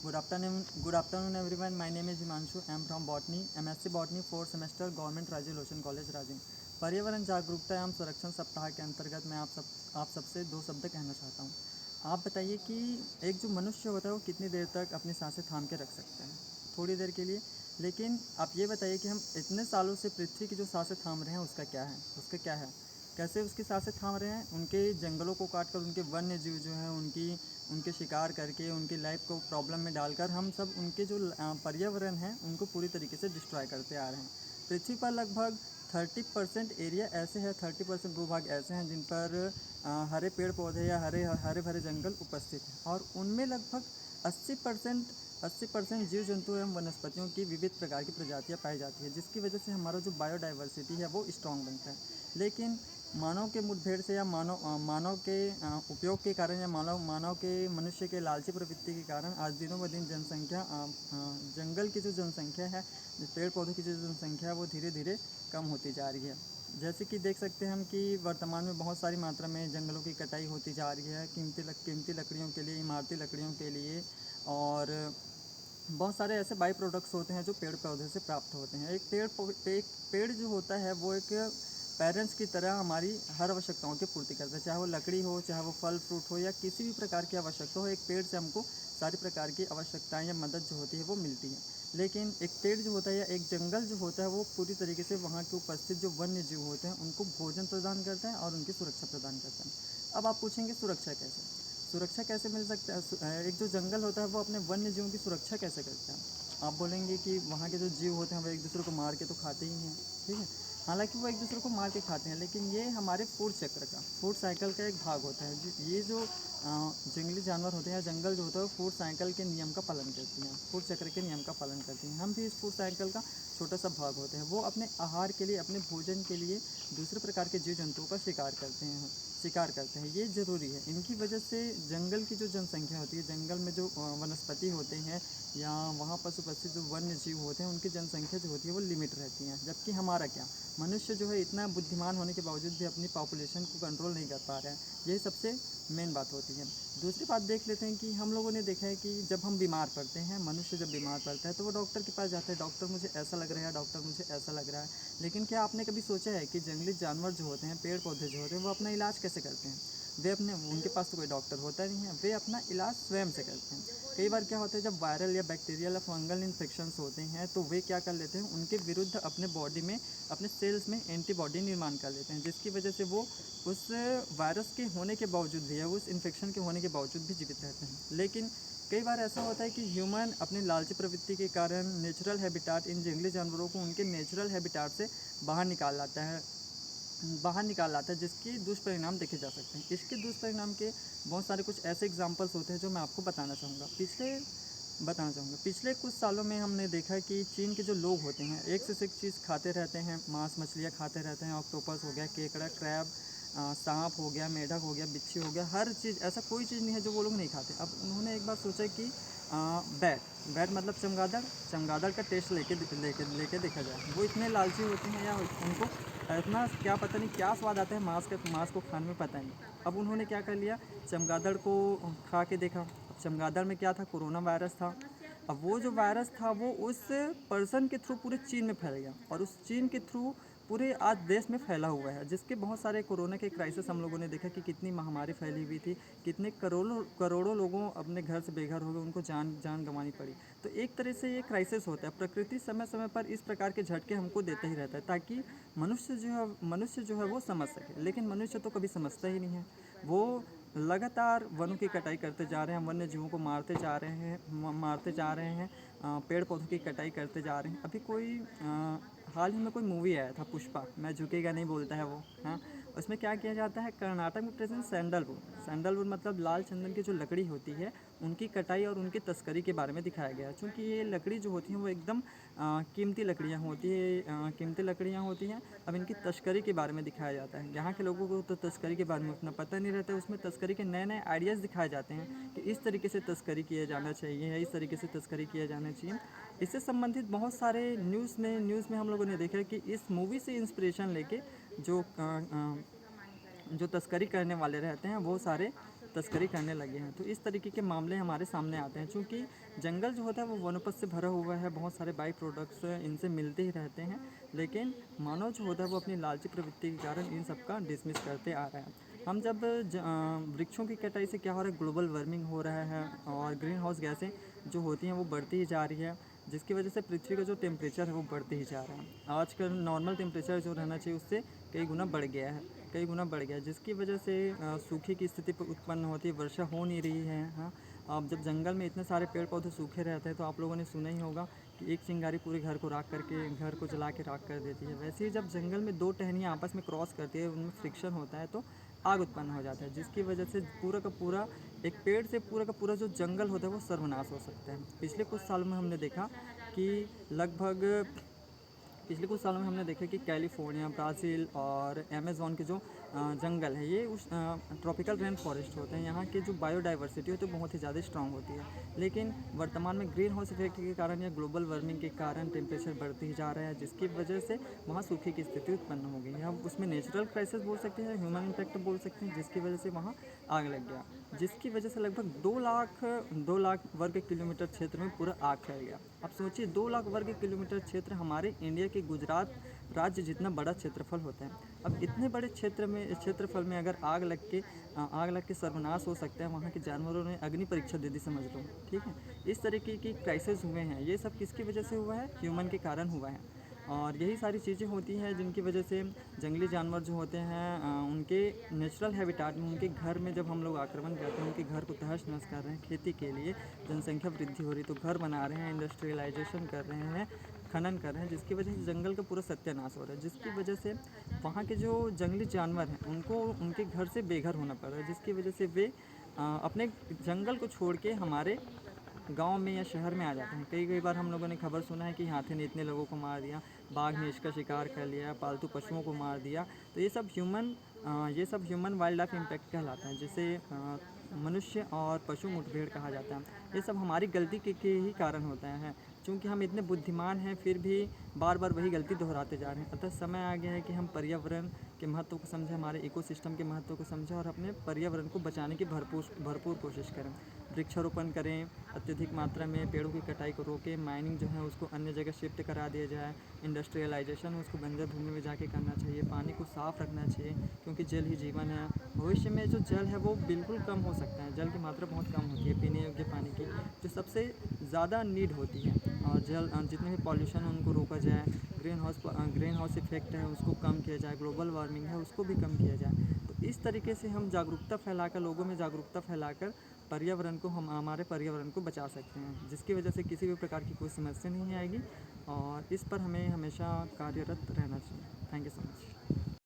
Good afternoon everyone. My name is Himanshu. I am from Botany, MSc Botany, 4th semester, Government Rajiv Lochन College, राजिंग। पर्यावरण जागरूकता एवं संरक्षण सप्ताह के अंतर्गत मैं आप सबसे दो शब्द कहना चाहता हूँ। आप बताइए कि एक जो मनुष्य होता है वो कितनी देर तक अपनी सांसें थाम के रख सकते हैं? थोड़ी देर के लिए। लेकिन आप ये बताइए कि हम इतने सालों से पृथ्वी की जो सांसें थाम रहे हैं उसका क्या है? कैसे उसकी सांसें थाम रहे हैं? उनके जंगलों को काट कर उनके वन्य जीव जो हैं उनके शिकार करके उनकी लाइफ को प्रॉब्लम में डालकर हम सब उनके जो पर्यावरण हैं उनको पूरी तरीके से डिस्ट्रॉय करते आ रहे हैं। पृथ्वी पर लगभग 30% एरिया ऐसे है, 30% भूभाग ऐसे हैं जिन पर हरे पेड़ पौधे या हरे भरे जंगल उपस्थित हैं, और उनमें लगभग 80% 80% जीव जंतु एवं वनस्पतियों की विविध प्रकार की प्रजातियां पाई जाती है, जिसकी वजह से हमारा जो बायोडाइवर्सिटी है वो स्ट्रॉन्ग बनता है। लेकिन मानव के मुठभेड़ से या मानव के उपयोग के कारण या मानव के मनुष्य के लालची प्रवृत्ति के कारण आज दिनों ब दिन जनसंख्या जंगल की जो जनसंख्या है, पेड़ पौधों की जो जनसंख्या है वो धीरे धीरे कम होती जा रही है। जैसे कि देख सकते हैं हम कि वर्तमान में बहुत सारी मात्रा में जंगलों की कटाई होती जा रही है, कीमती लकड़ियों के लिए, इमारती लकड़ियों के लिए, और बहुत सारे ऐसे बाई प्रोडक्ट्स होते हैं जो पेड़ पौधे से प्राप्त होते हैं। एक पेड़ जो होता है वो एक पेरेंट्स की तरह हमारी हर आवश्यकताओं की पूर्ति करता है, चाहे वो लकड़ी हो, चाहे वो फल फ्रूट हो, या किसी भी प्रकार की आवश्यकता हो। एक पेड़ से हमको सारी प्रकार की आवश्यकताएं या मदद जो होती है वो मिलती है। लेकिन एक पेड़ जो होता है या एक जंगल जो होता है वो पूरी तरीके से वहाँ के उपस्थित जो वन्य जीव होते हैं उनको भोजन प्रदान करता है और उनकी सुरक्षा प्रदान करता है। अब आप पूछेंगे सुरक्षा कैसे मिल सकता है? एक जो जंगल होता है वो अपने वन्य जीवों की सुरक्षा कैसे करता है? आप बोलेंगे कि वहाँ के जो जीव होते हैं वो एक दूसरे को मार के तो खाते ही हैं, ठीक है। हालांकि वो एक दूसरे को मार के खाते हैं, लेकिन ये हमारे फूड साइकिल का एक भाग होता है। ये जो जंगली जानवर होते हैं या जंगल जो होता है वो फूड साइकिल के नियम का पालन करती हैं, फूड चक्र के नियम का पालन करती हैं। हम भी इस फूड साइकिल का छोटा सा भाग होते हैं। वो अपने आहार के लिए, अपने भोजन के लिए दूसरे प्रकार के जीव जंतुओं का शिकार करते हैं। ये ज़रूरी है। इनकी वजह से जंगल की जो जनसंख्या होती है, जंगल में जो वनस्पति होते हैं या वहाँ पर उपस्थित जो वन्य जीव होते हैं उनकी जनसंख्या जो होती है वो लिमिट रहती है। जबकि हमारा क्या, मनुष्य जो है इतना बुद्धिमान होने के बावजूद भी अपनी पॉपुलेशन को कंट्रोल नहीं कर पा रहा है। यही सबसे मेन बात होती है। दूसरी बात देख लेते हैं कि हम लोगों ने देखा है कि जब हम बीमार पड़ते हैं, मनुष्य जब बीमार पड़ता है तो वो डॉक्टर के पास जाता है, डॉक्टर मुझे ऐसा लग रहा है, डॉक्टर मुझे ऐसा लग रहा है। लेकिन क्या आपने कभी सोचा है कि जंगली जानवर जो होते हैं, पेड़ पौधे जो होते हैं, वो अपना इलाज कैसे करते हैं? उनके पास तो कोई डॉक्टर होता नहीं है, वे अपना इलाज स्वयं से करते हैं। कई बार क्या होता है, जब वायरल या बैक्टीरियल या फंगल इन्फेक्शंस होते हैं तो वे क्या कर लेते हैं, उनके विरुद्ध अपने बॉडी में, अपने सेल्स में एंटीबॉडी निर्माण कर लेते हैं, जिसकी वजह से वो उस वायरस के होने के बावजूद भी या उस इन्फेक्शन के होने के बावजूद भी जीवित रहते हैं। लेकिन कई बार ऐसा होता है कि ह्यूमन अपनी लालची प्रवृत्ति के कारण नेचुरल हैबिटाट, इन जंगली जानवरों को उनके नेचुरल हैबिटाट से बाहर निकाल लाता है, जिसके दुष्परिणाम देखे जा सकते हैं। इसके दुष्परिणाम के बहुत सारे कुछ ऐसे एग्जाम्पल्स होते हैं जो मैं आपको बताना चाहूँगा। पिछले कुछ सालों में हमने देखा कि चीन के जो लोग होते हैं एक से एक चीज़ खाते रहते हैं, मांस मछलियाँ खाते रहते हैं, ऑक्टोपस हो गया, केकड़ा, क्रैब, सांप हो गया, मेढक हो गया, बिच्छी हो गया, हर चीज़, ऐसा कोई चीज़ नहीं है जो वो लोग नहीं खाते। अब उन्होंने एक बार सोचा कि बैट मतलब चमगादड़ का टेस्ट लेके देखा जाए। वो इतने लालची होते हैं या उनको इतना क्या पता नहीं क्या स्वाद आता है मांस को खाने में, पता नहीं। अब उन्होंने क्या कर लिया, चमगादड़ को खा के देखा। अब चमगादड़ में क्या था, कोरोना वायरस था। अब वो जो वायरस था वो उस पर्सन के थ्रू पूरे चीन में फैल गया, और उस चीन के थ्रू पूरे आज देश में फैला हुआ है, जिसके बहुत सारे कोरोना के क्राइसिस हम लोगों ने देखा कि कितनी महामारी फैली हुई थी, कितने करोड़ों करोड़ों लोगों अपने घर से बेघर हो गए, उनको जान गंवानी पड़ी। तो एक तरह से ये क्राइसिस होता है। प्रकृति समय समय पर इस प्रकार के झटके हमको देता ही रहता है, ताकि मनुष्य जो है वो समझ सके। लेकिन मनुष्य तो कभी समझता ही नहीं है। वो लगातार वनों की कटाई करते जा रहे हैं, वन्य जीवों को मारते जा रहे हैं, पेड़ पौधों की कटाई करते जा रहे हैं। अभी हाल ही में कोई मूवी आया था, पुष्पा, मैं झुकेगा नहीं बोलता है वो, हाँ। उसमें क्या किया जाता है, कर्नाटक में प्रेजेंट सैंडलवुड मतलब लाल चंदन की जो लकड़ी होती है उनकी कटाई और उनकी तस्करी के बारे में दिखाया गया है। चूँकि ये लकड़ी जो होती है वो एकदम कीमती लकड़ियाँ होती हैं। अब इनकी तस्करी के बारे में दिखाया जाता है। यहाँ के लोगों को तो तस्करी के बारे में उतना पता नहीं रहता है। उसमें तस्करी के नए नए आइडियाज़ दिखाए जाते हैं कि इस तरीके से तस्करी किया जाना चाहिए या इस तरीके से तस्करी किया जाना चाहिए। इससे संबंधित बहुत सारे न्यूज़ में हम लोगों ने देखा कि इस मूवी से इंस्पिरेशन लेके जो तस्करी करने वाले रहते हैं वो सारे तस्करी करने लगे हैं। तो इस तरीके के मामले हमारे सामने आते हैं। चूँकि जंगल जो होता है वो वनोपज से भरा हुआ है, बहुत सारे बाई प्रोडक्ट्स इनसे मिलते ही रहते हैं, लेकिन मानव जो होता है वो अपनी लालची प्रवृत्ति के कारण इन सब का डिसमिस करते आ रहे हैं। हम जब वृक्षों की कटाई से क्या हो रहा है, ग्लोबल वार्मिंग हो रहा है और ग्रीन हाउस गैसें जो होती हैं वो बढ़ती ही जा रही है, जिसकी वजह से पृथ्वी का जो टेम्परेचर है वो बढ़ते ही जा रहा है। आजकल नॉर्मल टेम्परेचर जो रहना चाहिए उससे कई गुना बढ़ गया है, कई गुना बढ़ गया है, जिसकी वजह से सूखे की स्थिति उत्पन्न होती है, वर्षा हो नहीं रही है। हाँ, अब जब जंगल में इतने सारे पेड़ पौधे सूखे रहते हैं तो आप लोगों ने सुना ही होगा कि एक चिंगारी पूरे घर को राख करके, घर को जला के राख कर देती है। वैसे ही जब जंगल में दो टहनियाँ आपस में क्रॉस करती है, उनमें फ्रिक्शन होता है तो आग उत्पन्न हो जाता है, जिसकी वजह से पूरा का पूरा एक पेड़ से पूरा का पूरा जो जंगल होता है वो सर्वनाश हो सकता है। पिछले कुछ सालों में हमने देखा कि लगभग पिछले कुछ सालों में हमने देखा कि कैलिफोर्निया, ब्राज़ील और अमेज़न के जो जंगल है, ये उस ट्रॉपिकल रेन फॉरेस्ट होते हैं, यहाँ की जो बायोडाइवर्सिटी होती है बहुत ही ज़्यादा स्ट्रांग होती है। लेकिन वर्तमान में ग्रीन हाउस इफेक्ट के कारण या ग्लोबल वार्मिंग के कारण टेम्परेचर बढ़ते ही जा रहा है, जिसकी वजह से वहाँ सूखे की स्थिति उत्पन्न हो गई है। हम उसमें नेचुरल क्राइसिस बोल सकते हैं, ह्यूमन इम्पैक्ट बोल सकते हैं, जिसकी वजह से वहाँ आग लग गया, जिसकी वजह से लगभग 2 लाख वर्ग किलोमीटर क्षेत्र में पूरा आग फैल गया। अब सोचिए 2 लाख वर्ग किलोमीटर क्षेत्र हमारे इंडिया के गुजरात राज्य जितना बड़ा क्षेत्रफल होता है। अब इतने बड़े क्षेत्रफल में अगर आग लग के सर्वनाश हो सकता है, वहाँ के जानवरों ने अग्नि परीक्षा दे दी समझ लो, ठीक है। इस तरीके की क्राइसिस हुए हैं, ये सब किसकी वजह से हुआ है, ह्यूमन के कारण हुआ है। और यही सारी चीज़ें होती हैं जिनकी वजह से जंगली जानवर जो होते हैं उनके नेचुरल हैबिटाट में, उनके घर में जब हम लोग आक्रमण करते हैं, उनके घर को तहस नहस कर रहे हैं, खेती के लिए जनसंख्या वृद्धि हो रही तो घर बना रहे हैं, इंडस्ट्रियलाइजेशन कर रहे हैं, खनन कर रहे हैं, जिसकी वजह से जंगल का पूरा सत्यानाश हो रहा है, जिसकी वजह से वहाँ के जो जंगली जानवर हैं उनको उनके घर से बेघर होना पड़ रहा है, जिसकी वजह से वे अपने जंगल को छोड़ के हमारे गांव में या शहर में आ जाते हैं। कई कई बार हम लोगों ने खबर सुना है कि हाथी ने इतने लोगों को मार दिया, बाघ ने इसका शिकार कर लिया, पालतू पशुओं को मार दिया। तो ये सब ह्यूमन वाइल्ड लाइफ इम्पैक्ट कहलाता है, जिसे मनुष्य और पशु मुठभेड़ कहा जाता है। ये सब हमारी गलती के ही कारण होता है, क्योंकि हम इतने बुद्धिमान हैं फिर भी बार बार वही गलती दोहराते जा रहे हैं। अतः समय आ गया है कि हम पर्यावरण के महत्व को समझें, हमारे इकोसिस्टम के महत्व को समझें और अपने पर्यावरण को बचाने की भरपूर कोशिश करें। वृक्षारोपण करें, अत्यधिक मात्रा में पेड़ों की कटाई को रोकें, माइनिंग जो है उसको अन्य जगह शिफ्ट करा दिया जाए, इंडस्ट्रियलाइजेशन उसको बंजर भूमि में जाके करना चाहिए, पानी को साफ़ रखना चाहिए क्योंकि जल ही जीवन है। भविष्य में जो जल है वो बिल्कुल कम हो सकता है, जल की मात्रा बहुत कम होती है पीने योग्य पानी की, जो सबसे ज़्यादा नीड होती है। और जितने भी पॉल्यूशन है उनको रोका जाए, ग्रीन हाउस इफेक्ट है उसको कम किया जाए, ग्लोबल वार्मिंग है उसको भी कम किया जाए। तो इस तरीके से हम जागरूकता फैलाकर, लोगों में जागरूकता फैलाकर हम हमारे पर्यावरण को बचा सकते हैं, जिसकी वजह से किसी भी प्रकार की कोई समस्या नहीं आएगी और इस पर हमें हमेशा कार्यरत रहना चाहिए। Thank you so much.